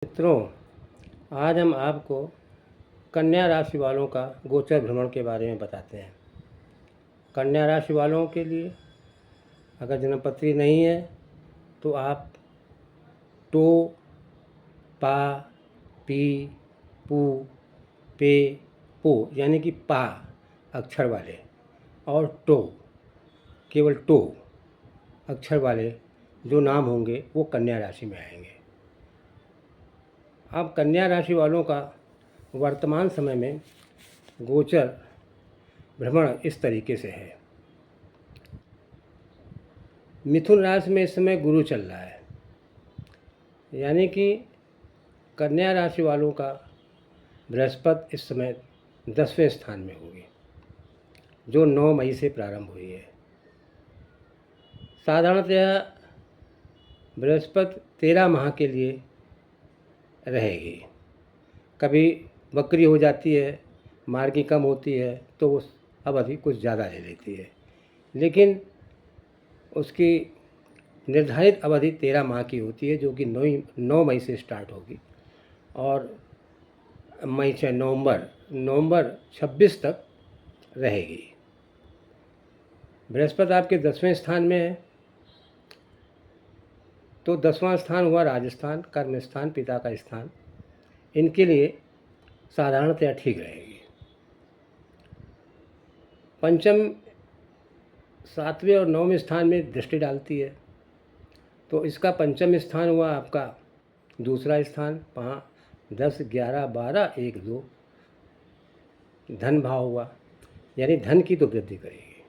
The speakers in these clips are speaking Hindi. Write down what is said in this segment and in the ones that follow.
मित्रों, आज हम आपको कन्या राशि वालों का गोचर भ्रमण के बारे में बताते हैं। कन्या राशि वालों के लिए अगर जन्मपत्री नहीं है तो आप टो, पा, पी, पू, पे, पो यानी कि पा अक्षर वाले और टो केवल टो अक्षर वाले जो नाम होंगे वो कन्या राशि में आएंगे। अब कन्या राशि वालों का वर्तमान समय में गोचर भ्रमण इस तरीके से है। मिथुन राशि में इस समय गुरु चल रहा है, यानी कि कन्या राशि वालों का बृहस्पति इस समय 10वें स्थान में होगी, जो 9 मई से प्रारंभ हुई है। साधारणतः बृहस्पति 13 माह के लिए रहेगी। कभी वक्री हो जाती है, मार्गी कम होती है तो उस अवधि कुछ ज़्यादा ले लेती है, लेकिन उसकी निर्धारित अवधि 13 माह की होती है, जो कि 9 मई से स्टार्ट होगी और मई से नवंबर 26 तक रहेगी। बृहस्पति आपके 10वें स्थान में है, तो 10वां स्थान हुआ राजस्थान, कर्म स्थान, पिता का स्थान। इनके लिए साधारणतया ठीक रहेगी। पंचम, 7वें और 9वें स्थान में दृष्टि डालती है, तो इसका पंचम स्थान हुआ आपका दूसरा स्थान, 5, 10, 11, 12, 1, 2 धन भाव हुआ, यानी धन की तो वृद्धि करेगी।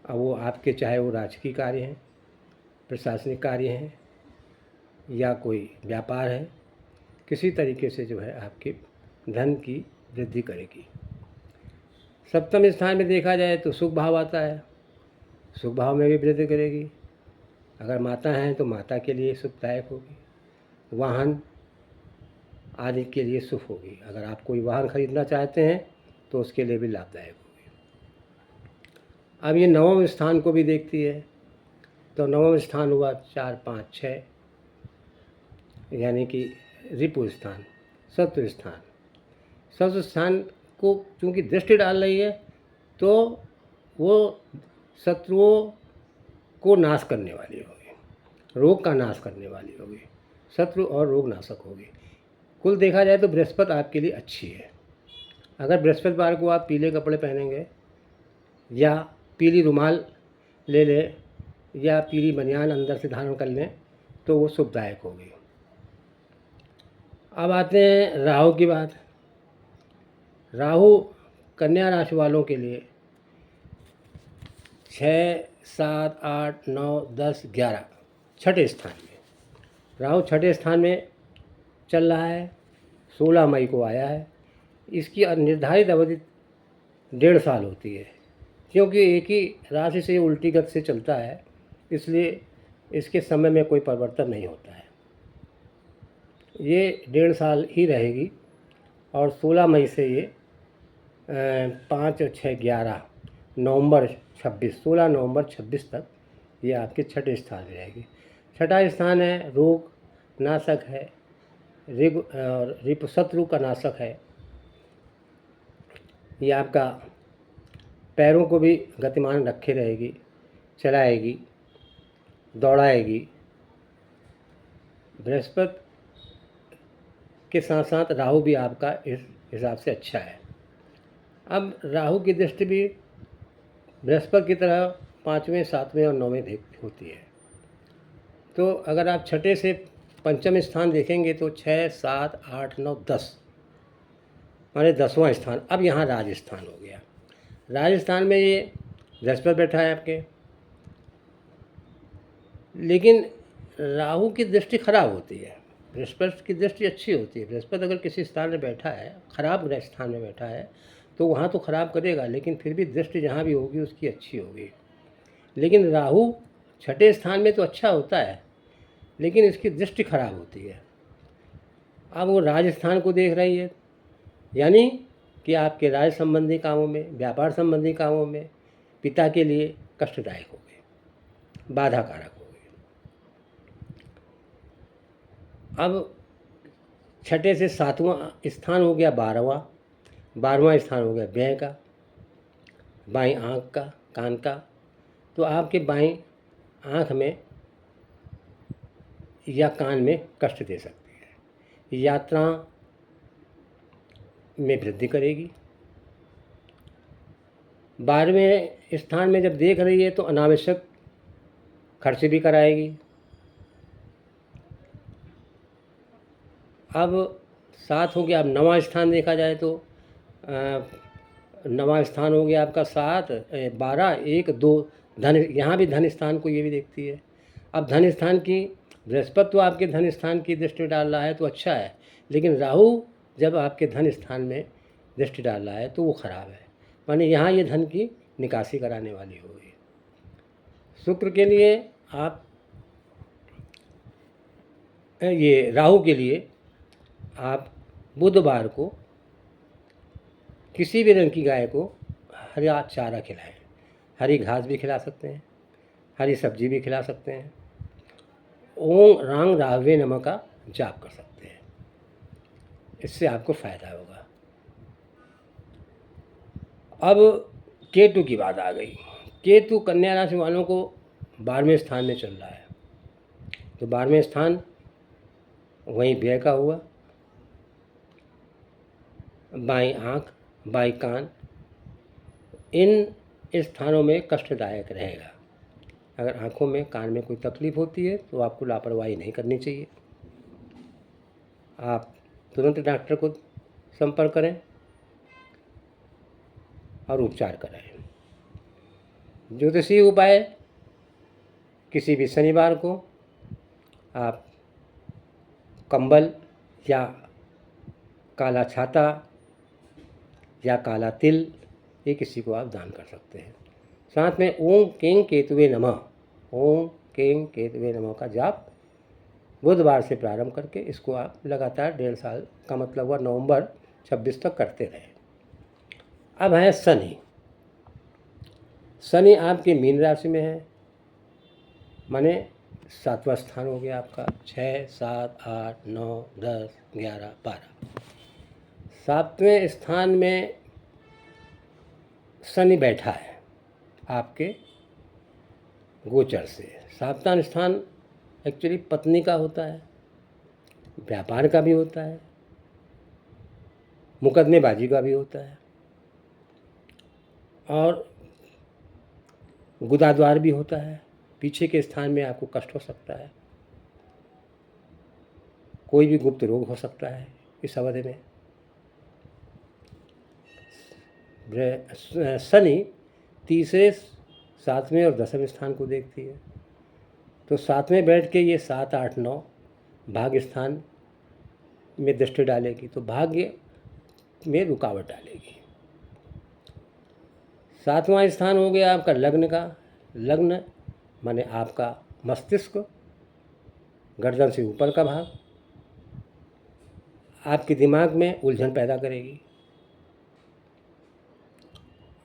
अब वो आपके चाहे वो राजकीय कार्य हैं, प्रशासनिक कार्य हैं या कोई व्यापार है, किसी तरीके से जो है आपके धन की वृद्धि करेगी। सप्तम स्थान में देखा जाए तो सुख भाव आता है, सुख भाव में भी वृद्धि करेगी। अगर माता हैं तो माता के लिए सुखदायक होगी, वाहन आदि के लिए सुख होगी। अगर आप कोई वाहन खरीदना चाहते हैं तो उसके लिए भी लाभदायक होगी। अब ये 9वें स्थान को भी देखती है, तो 9वां स्थान हुआ 4, 5, 6 यानी कि रिपु स्थान, शत्रु स्थान। शत्रु स्थान को चूँकि दृष्टि डाल रही है तो वो शत्रुओं को नाश करने वाली होगी, रोग का नाश करने वाली होगी, शत्रु और रोग नाशक होगी। कुल देखा जाए तो बृहस्पति आपके लिए अच्छी है। अगर बृहस्पतिवार को आप पीले कपड़े पहनेंगे या पीली रुमाल ले लें या पीली बनियान अंदर से धारण कर लें तो वो शुभदायक होगी। अब आते हैं राहु की बात। राहु कन्या राशि वालों के लिए 6, 7, 8, 9, 10, 11 छठे स्थान में, राहु छठे स्थान में चल रहा है। 16 मई को आया है। इसकी निर्धारित अवधि 1.5 साल होती है, क्योंकि एक ही राशि से उल्टी गति से चलता है, इसलिए इसके समय में कोई परिवर्तन नहीं होता है। ये 1.5 साल ही रहेगी और 16 मई से ये 5, 6, 11 नवंबर 26, 16 नवंबर 26 तक ये आपके छठे स्थान में रहेगी। छठा स्थान है रोग नाशक है, रिपु शत्रु का नाशक है। ये आपका पैरों को भी गतिमान रखे रहेगी, चलाएगी, दौड़ाएगी। बृहस्पति के साथ साथ राहु भी आपका इस हिसाब से अच्छा है। अब राहु की दृष्टि भी बृहस्पति की तरह 5वें, 7वें और 9वें होती है। तो अगर आप छठे से पंचम स्थान देखेंगे तो 6, 7, 8, 9, 10 माने 10वां स्थान। अब यहाँ राजस्थान हो गया। राजस्थान में ये बृहस्पति बैठा है आपके, लेकिन राहु की दृष्टि खराब होती है, बृहस्पति की दृष्टि अच्छी होती है। बृहस्पति अगर किसी स्थान में बैठा है, खराब ग्रह स्थान में बैठा है, तो वहाँ तो खराब करेगा, लेकिन फिर भी दृष्टि जहाँ भी होगी उसकी अच्छी होगी। लेकिन राहु छठे स्थान में तो अच्छा होता है, लेकिन इसकी दृष्टि खराब होती है। अब वो राजस्थान को देख रही है, यानी कि आपके राज संबंधी कामों में, व्यापार संबंधी कामों में पिता के लिए कष्टदायक होंगे, बाधा कारक होंगे। अब छठे से सातवां स्थान हो गया 12वां, 12वां स्थान हो गया व्यय का, बाईं आँख का, कान का। तो आपके बाईं आँख में या कान में कष्ट दे सकती है, यात्रा में वृद्धि करेगी। 12वें स्थान में जब देख रही है तो अनावश्यक खर्च भी कराएगी। अब 7 हो गया। अब 9वां स्थान देखा जाए तो 9वां स्थान हो गया आपका 7, 12, 1, 2 धन। यहाँ भी धन स्थान को ये भी देखती है। अब धन स्थान की बृहस्पति तो आपके धन स्थान की दृष्टि डाल रहा है तो अच्छा है, लेकिन राहु जब आपके धन स्थान में दृष्टि डाल रहा है तो वो खराब है, माने यहाँ ये धन की निकासी कराने वाली होगी। शुक्र के लिए आप ये राहु के लिए आप बुधवार को किसी भी रंग की गाय को हरा चारा खिलाएं। हरी घास भी खिला सकते हैं, हरी सब्जी भी खिला सकते हैं। ओम रांग राघवे नमः का जाप कर सकते हैं, इससे आपको फ़ायदा होगा। अब केतु की बात आ गई। केतु कन्या राशि वालों को 12वें स्थान में चल रहा है, तो 12वें स्थान वहीं व्यय का हुआ, बाईं आँख, बाईं कान, इन स्थानों में कष्टदायक रहेगा। अगर आँखों में, कान में कोई तकलीफ़ होती है तो आपको लापरवाही नहीं करनी चाहिए, आप तुरंत डॉक्टर को संपर्क करें और उपचार कराएं। ज्योतिषीय उपाय, किसी भी शनिवार को आप कंबल या काला छाता या काला तिल ये किसी को आप दान कर सकते हैं। साथ में ओम कें केतुवे नमः, ओम कें केतुवे नमः का जाप बुधवार से प्रारंभ करके इसको आप लगातार 1.5 साल का मतलब हुआ नवंबर 26 तक करते रहें। अब है शनि। शनि आपके मीन राशि में है, माने 7वां स्थान हो गया आपका। 6, 7, 8, 9, 10, 11, 12। 7वें स्थान में शनि बैठा है आपके गोचर से। 7वां स्थान एक्चुअली पत्नी का होता है, व्यापार का भी होता है, मुकदमेबाजी का भी होता है और गुदाद्वार भी होता है। पीछे के स्थान में आपको कष्ट हो सकता है, कोई भी गुप्त रोग हो सकता है इस अवधि में। शनि तीसरे, 7वें और 10वें स्थान को देखती है, तो 7वें बैठ के ये 7, 8, 9 भाग्य स्थान में दृष्टि डालेगी, तो भाग्य में रुकावट डालेगी। 7वां स्थान हो गया आपका लग्न का। लग्न माने आपका मस्तिष्क, गर्दन से ऊपर का भाग, आपके दिमाग में उलझन पैदा करेगी।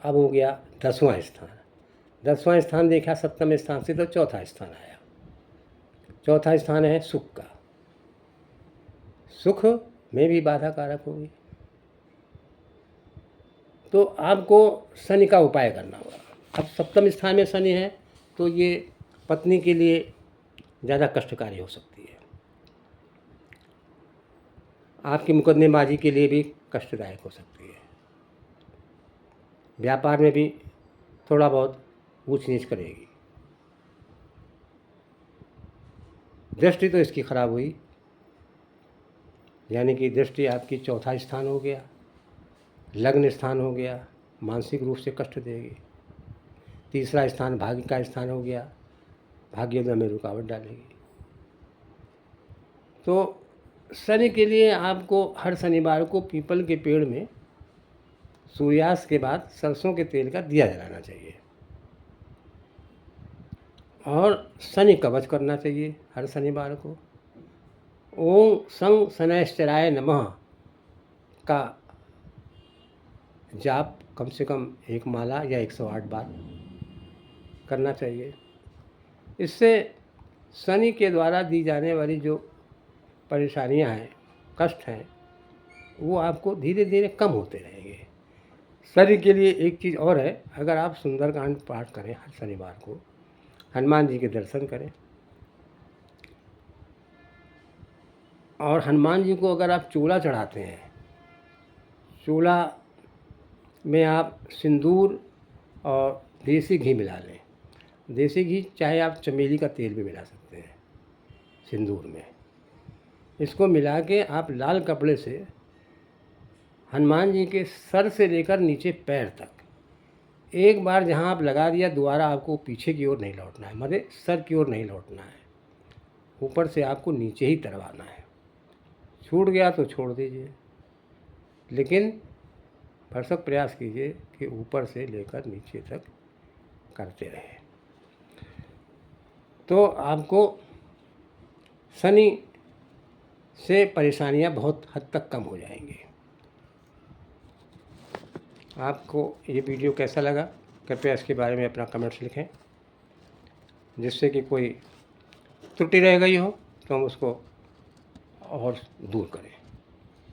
अब हो गया 10वां स्थान। 10वां स्थान देखा 7वें स्थान से तो 4था स्थान आया। 4था स्थान है सुख का। सुख में भी बाधा कारक होगी, तो आपको शनि का उपाय करना होगा। अब 7वें स्थान में शनि है तो ये पत्नी के लिए ज़्यादा कष्टकारी हो सकती है, आपकी मुकदमेबाजी के लिए भी कष्टदायक हो सकती है, व्यापार में भी थोड़ा बहुत ऊंच नीच करेगी। दृष्टि तो इसकी खराब हुई, यानी कि दृष्टि आपकी 4था स्थान हो गया, लग्न स्थान हो गया, मानसिक रूप से कष्ट देगी। 3रा स्थान भाग्य का स्थान हो गया, भाग्योदय में रुकावट डालेगी। तो शनि के लिए आपको हर शनिवार को पीपल के पेड़ में सूर्यास्त के बाद सरसों के तेल का दिया जलाना चाहिए और शनि कवच करना चाहिए हर शनिवार को। ओम सं शनैश्चराय नमः का जाप कम से कम 1 माला या 108 बार करना चाहिए। इससे शनि के द्वारा दी जाने वाली जो परेशानियां हैं, कष्ट हैं, वो आपको धीरे धीरे कम होते रहेंगे। शरीर के लिए एक चीज़ और है, अगर आप सुंदरकांड पाठ करें हर शनिवार को, हनुमान जी के दर्शन करें, और हनुमान जी को अगर आप चूल्हा चढ़ाते हैं, चूल्हा में आप सिंदूर और देसी घी मिला लें। देसी घी चाहे आप चमेली का तेल भी मिला सकते हैं सिंदूर में। इसको मिला के आप लाल कपड़े से हनुमान जी के सर से लेकर नीचे पैर तक एक बार जहां आप लगा दिया, दोबारा आपको पीछे की ओर नहीं लौटना है, मतलब सर की ओर नहीं लौटना है, ऊपर से आपको नीचे ही तरवाना है। छूट गया तो छोड़ दीजिए, लेकिन भरसक प्रयास कीजिए कि ऊपर से लेकर नीचे तक करते रहें, तो आपको शनि से परेशानियां बहुत हद तक कम हो जाएंगी। आपको ये वीडियो कैसा लगा, कृपया इसके बारे में अपना कमेंट्स लिखें, जिससे कि कोई त्रुटि रह गई हो तो हम उसको और दूर करें।